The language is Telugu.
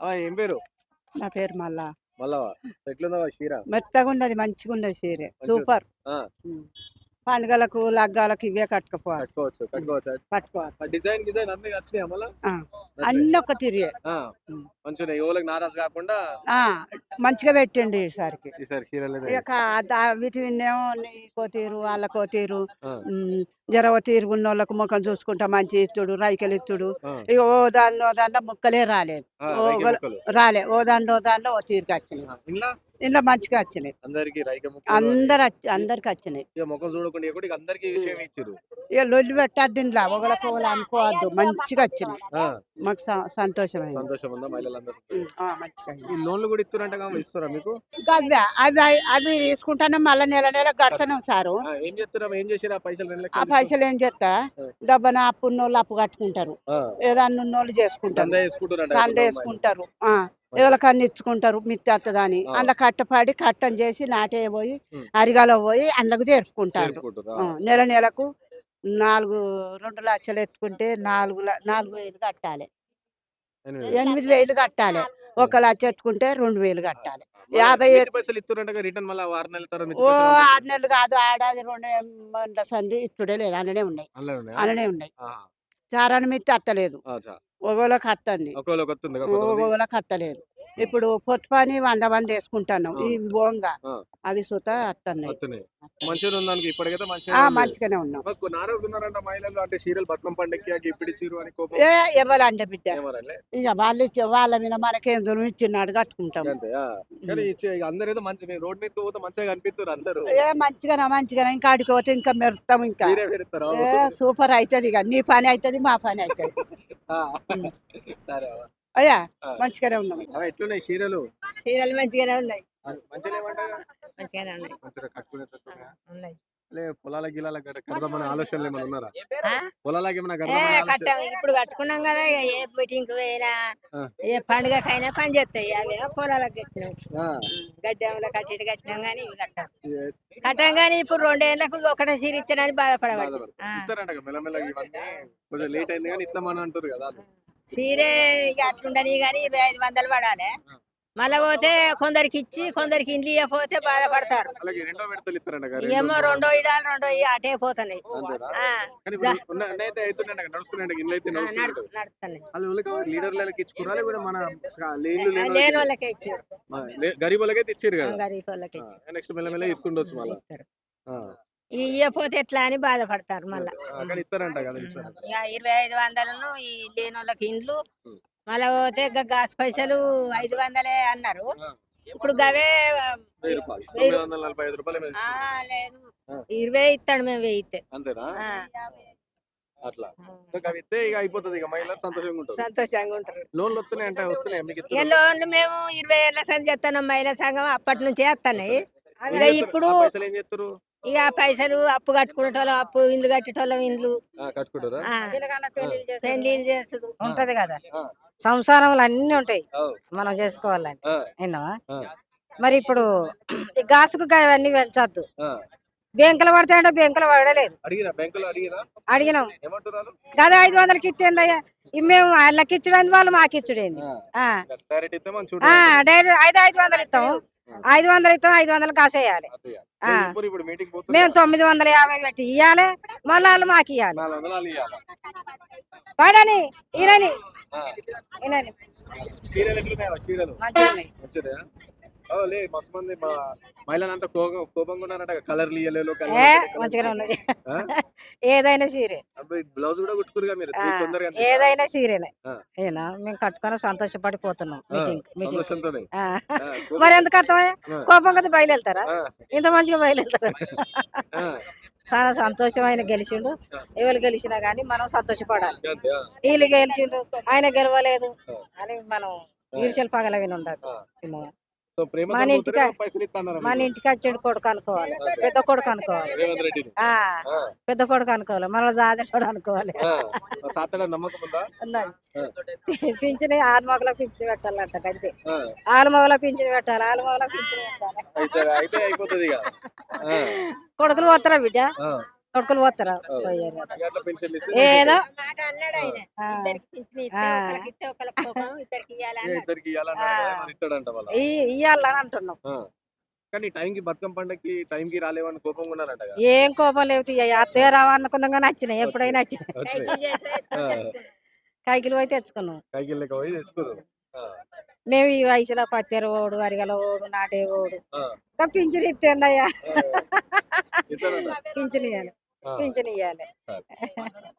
ఏం పేరు? నా పేరు మల్లా. మల్లవ్వ. ఎట్లుందవ్వ చీర? మెత్తగున్నది, మంచిగున్నది చీర. మంచిగా సూపర్. ఆ! పండుగలకు, లగ్గాలకు ఇవే కట్టుకుపోవాలి. కట్టుకోవచ్చా? పట్టుకోవాలి. డిజైన్ అన్నీ నచ్చినాయా మళ్ళా? నచ్చినాయి. అన్ని ఒక తిరిగే. ఆ! మంచిగున్నాయి. ఎవరికి నారాజు కాకుండా మంచిగా పెట్టండి ఈసారికి. ఈసారి చీరలనే ఇక వీటినేమో నీకో తీరు, వాళ్ళకో తీరు. ఆ! జరవ తీరుగున్నోళ్ళకు ముఖం చూసుకుంటా మంచి ఇస్తుడు, రైకలు ఇస్తుడు. ఆ! ఇక ఓ దానిలో ముక్కలే రాలేదు. ఆ! రైకే ముక్కలు. రాలే. ఓ దానిలో ఓ తీరుకి వచ్చినాయి. ఇండ్ల ఇంట్లో మంచిగా వచ్చినాయి. అందరికి రైకే ముక్కలు అందరికి వచ్చినాయి. ఇక ముఖం చూడకుండా ఇక కూడా అందరికి విషయం ఇచ్చిర్రు. ఇక లొల్లి పెట్టద్దు ఇంట్లో ఒకళ్ళకి ఒకళ్ళు అనుకోవద్దు. మంచిగా వచ్చినాయి. ఆ! మాకు సంతోషమైంది. సంతోషం ఉందా మహిళలందరూ? మంచిగా ఈ లోన్లు కూడా ఇస్తున్నట్టుగా ఇస్తారా మీకు? అవి అవి అవి తీసుకుంటాను మళ్ళీ నెల గడతాను సారు. ఏం చేస్తున్నాం? ఏం చేసిరా పైసలు 2 ఆ లక్షలు పైసలు ఏం చేస్తా డబ్బన అప్పున్నోళ్ళు అప్పు కట్టుకుంటారు. ఆ! ఏదన్నా ఉన్నోళ్ళు చేసుకుంటారు. దందా చేసుకుంటున్నారంట సందే వేసుకుంటారు. ఎవరికన్నా ఇచ్చుకుంటారు మిత్తి వస్తుందని. అందులో కట్టపడి కట్టం చేసి నాటేయబోయి అరిగాలో పోయి అందులోకి తెరుచుకుంటారు. నెలకు 2 లక్షలు ఎత్తుకుంటే 4,000 కట్టాలి. 8,000 కట్టాలి. 1 లక్ష ఎత్తుకుంటే 2,000 కట్టాలి. 50 పైసలు ఇస్తున్నట్టుగా రిటర్న్ మళ్ళీ 6 నెలల తర్వాత 6 నెలలు కాదు, ఏడాది 2 మంది సంది ఇస్తుడే లేదు. అలానే ఉన్నాయి. చారాని మిత్తి అత్తలేదు. ఒకళ్ళకి అత్తంది, ఒకళ్ళకి అత్తలేదు. ఇప్పుడు పొత్తు పని 100 మంది వేసుకుంటున్నాం. ఈ బోంగా అవి సుత అత్తన్నాయి. మంచిగానే ఉన్నాం. మహిళలు అంటే చీరలు బతుకమ్మ పండుగకి ఇప్పుడు చీరు అని కోపం ఎవరంటే బిడ్డ ఇక వాళ్ళు వాళ్ళ మీద మనకేం దూరం ఇచ్చినాడు కట్టుకుంటాం. అందరూ రోడ్ మీద పోతే మంచిగా కనిపిస్తారు అందరూ. మంచిగా ఇంకా ఆడికి పోతే ఇంకా మెరుస్తాం. ఇంకా సూపర్ అవుతుంది. ఇక నీ పని అవుతుంది, మా పని అవుతుంది. అయ్యా మంచిగానే ఉన్నాం. ఎట్లున్నాయి చీరలు? చీరలు మంచిగానే ఉన్నాయి. పొలాల గిలాల కడదామని ఆలోచనలు ఏమైనా ఉన్నారా? పొలాలకి ఏమైనా కట్టాం. ఇప్పుడు కట్టుకున్నాం కదా. ఏ మీటింగ్ పోయినా ఏ పండుగకైనా పని చేస్తాయి. అవి పొలాలకు కట్టినాం. గడ్డంలో కట్టి కట్టినాం కానీ ఇవి కట్టాం కానీ ఇప్పుడు 2 ఏళ్ళకు ఒకటే చీర ఇచ్చానని బాధపడవాలి. సీరే ఇక అట్లుండని కానీ 2500 పడాలి. మళ్ళా పోతే కొందరికి ఇచ్చి కొందరికి ఇండ్లు ఇవ్వకపోతే బాధపడతారు. ఏమో 2 ఇడాలు 2 అటే పోతున్నాయి. లేని వాళ్ళకే ఇచ్చారు. ఇవ్వకపోతే ఎట్లా అని బాధపడతారు. మళ్ళా 2500 ఈ లేని వాళ్ళకి ఇండ్లు. మళ్ళా పోతే గ్యాస్ పైసలు 500 అన్నారు. ఇప్పుడు గవే లేదు 20 ఇస్తాడు. మేము 1000 ఇస్తే అట్లా ఇక అయిపోతుంది. ఇక మహిళలు సంతోషంగా ఉంటారు. లోన్లు వస్తున్నాయి. లోన్లు మేము 20 ఏళ్ళ సంది చేస్తున్నాం. మహిళా సంఘం అప్పటి నుంచే వస్తున్నాయి. ఇక ఇప్పుడు ఇక పైసలు అప్పు కట్టుకునేటోళ్ళం అప్పు, ఇండ్లు కట్టేటోళ్ళం ఇండ్లు పెళ్లిళ్ళు చేసుడు ఉంటది కదా. సంసారంలో అన్ని ఉంటాయి మనం చేసుకోవాలని. విన్నావా? మరి ఇప్పుడు ఈ గాసుకు అవన్నీ పెంచద్దు. బ్యాంకులు పడతాయంటే బ్యాంకులు పడలేదు. అడిగినాం కదా 500కి ఇచ్చేందయ్యా. మేము వాళ్ళకి ఇచ్చుడేంది, వాళ్ళు మాకు ఇచ్చుడేంది. డైరెక్ట్ 500 ఇస్తాం. 500 ఇస్తాం. 500 కాసేయాలి. మేము 950 పెట్టి ఇవ్వాలి. మళ్ళీ వాళ్ళు మాకు ఇవ్వాలి. పడని ఈయనని మంచిగా మహిళలంతా కోపంగా ఉన్నారంట. కలర్లు మంచిగానే ఉన్నది. ఏదైనా సీరే బ్లౌజ్ కూడా కుట్టుకురుగా మీరు తొందరగా. ఏదైనా సీరేనే మేము కట్టుకొని సంతోషపడిపోతున్నాం. మీటింగ్ మరి ఎందుకు అర్థమయ్యా? కోపం కదా బయలుదేరుతారా? ఇంత మంచిగా బయలుదేరుతారా? చాలా సంతోషమైన గెలిచిండు. ఎవరు గెలిచినా గానీ మనం సంతోషపడాలి. వీళ్ళు గెలిచిండు, ఆయన గెలవలేదు అని మనం ఈర్ష్యలు పగలవిని ఉండదు. మన ఇంటికి వచ్చాడు కొడుకు అనుకోవాలి, పెద్ద కొడుకు అనుకోవాలి, పెద్ద కొడుకు అనుకోవాలి, మన జాతర అనుకోవాలి. పింఛన్ ఆలుమగలకు పింఛన్ పెట్టాలంట. అంతే, ఆలుమగలకు పింఛన్ పెట్టాలి, ఆలుమగలకు పింఛన్ పెట్టాలి. కొడుకులు పోతారా బిడ్డ? కొడుకులు పోతారా పోయారు ఇంకా అట్లా పెన్షన్లు ఇస్తే ఏదో ఆ. ఇద్దరికి ఇవ్వాలన్నారు కదా, మరి ఇస్తాడంట వాళ్ళ. ఇయ్యాలని అంటున్నాం. ఆ. కానీ టైంకి బతుకమ్మ పండగకి టైంకి రాలేవని కోపంగా ఉన్నారంట కదా. ఏం కోపం లేవు అత్తయ్య రావనుకున్నాం కానీ వచ్చినాయి ఎప్పుడైనా వచ్చినాయి వచ్చినాయి. కైకిలు పోయి తెచ్చుకున్నాం. కైకిల్ లెక్క పోయి తెచ్చుకోరు. మేము ఈ వయసులో పత్తెర ఓడు అరిగల ఓడు నాటే ఓడు ఆ. ఇంకా పింఛన్ ఇస్తేందయ్యా ఇస్తారంట. పింఛన్ ఇవ్వాలి ఆ. పింఛన్ ఇవ్వాలి. సరే.